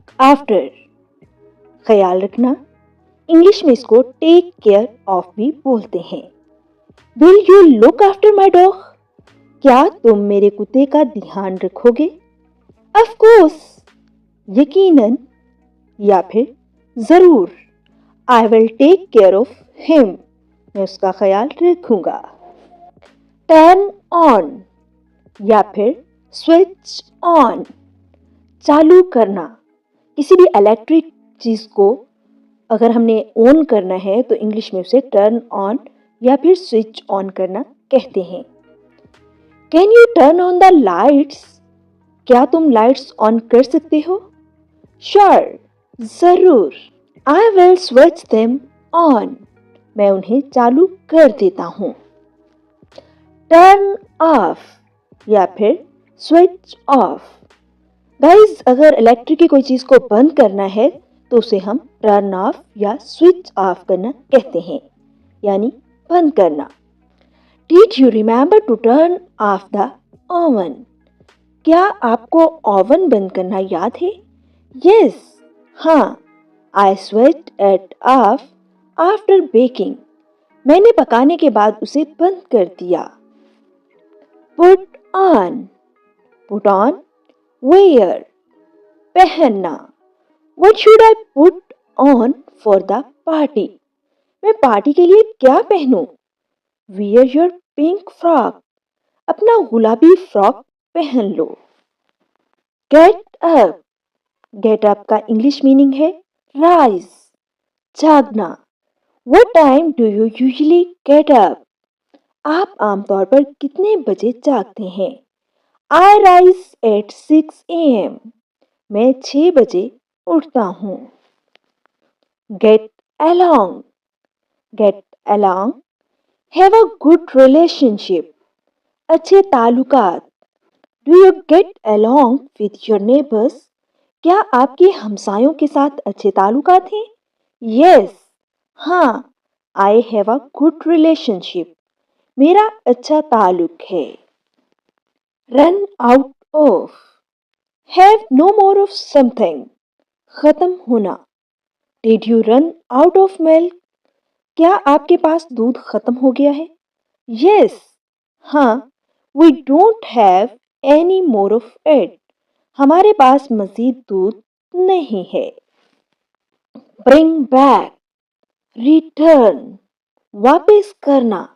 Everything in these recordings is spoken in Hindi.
लुक आफ्टर, ख्याल रखना। इंग्लिश में इसको टेक केयर ऑफ भी बोलते हैं। Will you look after my dog, क्या तुम मेरे कुत्ते का ध्यान रखोगे? ऑफ कोर्स, यकीनन या फिर जरूर। I will take care of him, मैं उसका ख्याल रखूंगा। टर्न ऑन या फिर स्विच ऑन, चालू करना। किसी भी इलेक्ट्रिक चीज को अगर हमने ऑन करना है तो इंग्लिश में उसे टर्न ऑन या फिर स्विच ऑन करना कहते हैं। Can U turn on the lights, क्या तुम लाइट्स ऑन कर सकते हो? श्योर, जरूर। I will switch them on, मैं उन्हें चालू कर देता हूं। टर्न ऑफ या फिर स्विच ऑफ। गाइस, अगर इलेक्ट्रिक की कोई चीज को बंद करना है तो उसे हम टर्न ऑफ या स्विच ऑफ करना कहते हैं, यानी बंद करना। Did you remember to turn off the oven, क्या आपको ओवन बंद करना याद है? यस, हाँ। I switch it off after baking, मैंने पकाने के बाद उसे बंद कर दिया। Put on, put on, wear, पहनना। What should I put on for the party, मैं पार्टी के लिए क्या पहनूं? Wear your pink frock, अपना गुलाबी फ्रॉक पहन लो। Get up, get up का इंग्लिश मीनिंग है राइज, जागना। What time do you usually get up, आप आमतौर पर कितने बजे जागते हैं? I rise at 6 a.m, मैं 6 बजे उठता हूँ। Get along, get along, have a good relationship, अच्छे ताल्लुकात। Do you get along with your neighbors, क्या आपके हमसायों के साथ अच्छे ताल्लुकात हैं? Yes, हाँ। I have a good relationship, मेरा अच्छा ताल्लुक है। Run out of, have no more of something, खत्म होना। Did you run out of milk, क्या आपके पास दूध खत्म हो गया है? Yes, हाँ। We don't have any more of it, हमारे पास मजीद दूध नहीं है। Bring back, return, वापस करना।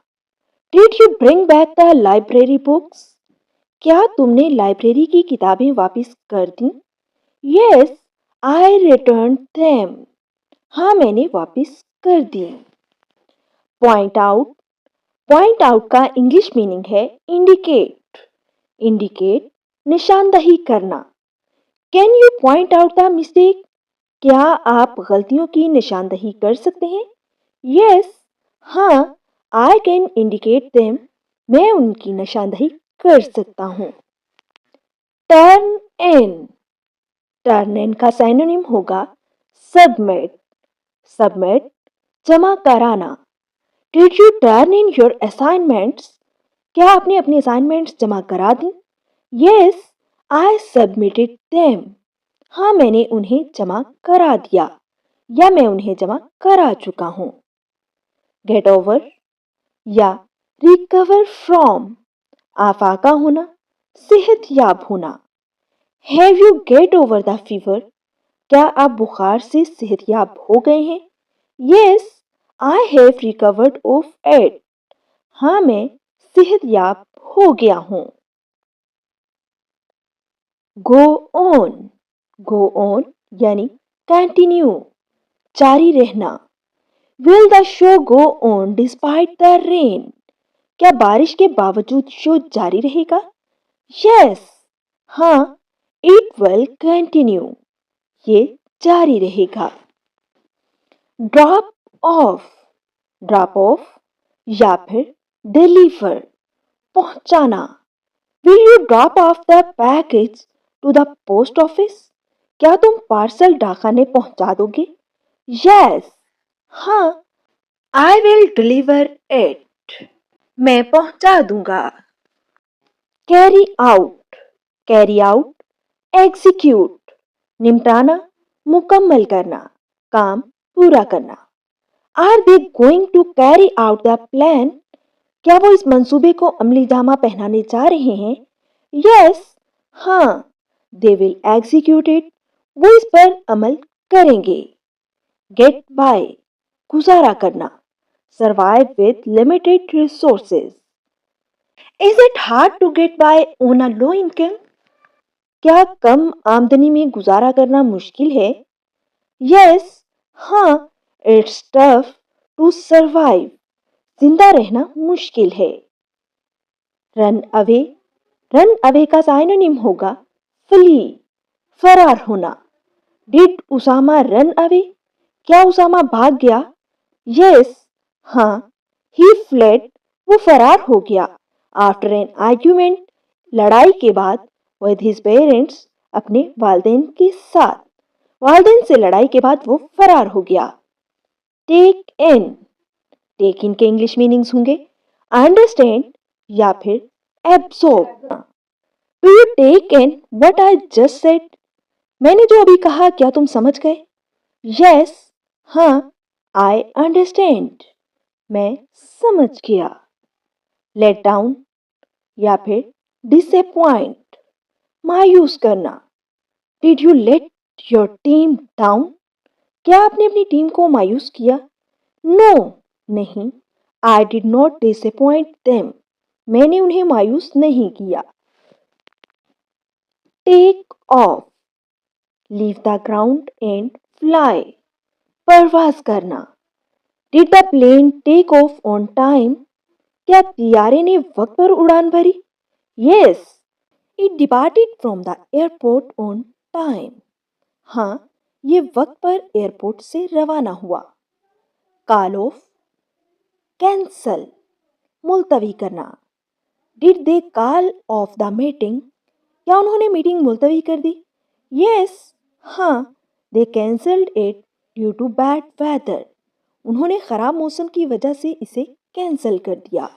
Did you bring back the library books, क्या तुमने लाइब्रेरी की किताबें वापस कर दी? Yes, I returned them, हाँ मैंने वापस कर दी। पॉइंट आउट, पॉइंट आउट का इंग्लिश मीनिंग है इंडिकेट, इंडिकेट निशानदही करना। Can you point out the mistake, क्या आप गलतियों की निशानदही कर सकते हैं? यस, हाँ। आई कैन इंडिकेट देम, मैं उनकी निशानदही कर सकता हूँ। टर्न इन, टर्न इन का सिनोनिम होगा सबमिट, सबमिट जमा कराना। Did you turn in your assignments, क्या आपने अपने असाइनमेंट्स जमा करा दी? Yes, I submitted them, हाँ मैंने उन्हें जमा करा दिया या मैं उन्हें जमा करा चुका हूँ। Get over या recover from, आफाका होना, सेहत याब होना। Have you get over the fever, क्या आप बुखार से सेहत याब हो गए हैं? Yes, I have recovered of it, हाँ मैं सेहतयाब हो गया हूँ। Go on, go on यानी कंटिन्यू, जारी रहना। Will the show go on despite the rain, क्या बारिश के बावजूद शो जारी रहेगा? Yes, हाँ। It will continue, ये जारी रहेगा। Drop off, ड्रॉप ऑफ या फिर डिलीवर, पहुंचाना। Will you drop off the package to the post office, क्या तुम पार्सल डाकखाने पहुंचा दोगे? यस, हाँ। आई विल डिलीवर इट, मैं पहुंचा दूंगा। Carry out, carry out execute, निपटाना मुकम्मल करना, काम पूरा करना। Are they going to carry out the plan? क्या वो इस मंसूबे को अमली जामा पहनाने जा रहे हैं? यस, हाँ, दे विल एग्जीक्यूट इट, वो इस पर अमल करेंगे। गेट बाय, गुजारा करना, survive with limited resources. Is it hard to get by on a low income? क्या कम आमदनी में गुजारा करना मुश्किल है? यस, हाँ, इट्स टफ टू सर्वाइव, जिंदा रहना मुश्किल है। रन अवे, रन अवे का साइनोनिम होगा फ्ली, फरार होना। Did Usama run away? क्या उसामा भाग गया? यस, हाँ, ही फ्लेड, वो फरार हो गया। आफ्टर एन आर्ग्यूमेंट, लड़ाई के बाद, विद हिज पेरेंट्स, अपने वालदेन के साथ। वालदेन से लड़ाई के बाद वो फरार हो गया। टेक इन, टेक इन के इंग्लिश मीनिंग्स होंगे अंडरस्टैंड या फिर absorb. Do you take in what I just said? मैंने जो अभी कहा क्या तुम समझ गए? यस, हाँ, आई अंडरस्टैंड, मैं समझ गया। लेट डाउन या फिर डिसअपॉइंट, मायूस करना। Did you let your team down? क्या आपने अपनी टीम को मायूस किया? नो, नहीं, I did not disappoint them, मैंने उन्हें मायूस नहीं किया। Take off, leave the ground and fly, परवाज करना। Did the plane take off on time? क्या तियारे ने वक्त पर उड़ान भरी? Yes, it departed from the airport on time. हाँ, ये वक्त पर एयरपोर्ट से रवाना हुआ। कॉल ऑफ, कैंसल, मुलतवी करना। Did they call off the meeting? क्या उन्होंने मीटिंग मुलतवी कर दी? यस, हाँ, they cancelled it due to bad weather, उन्होंने खराब मौसम की वजह से इसे कैंसिल कर दिया।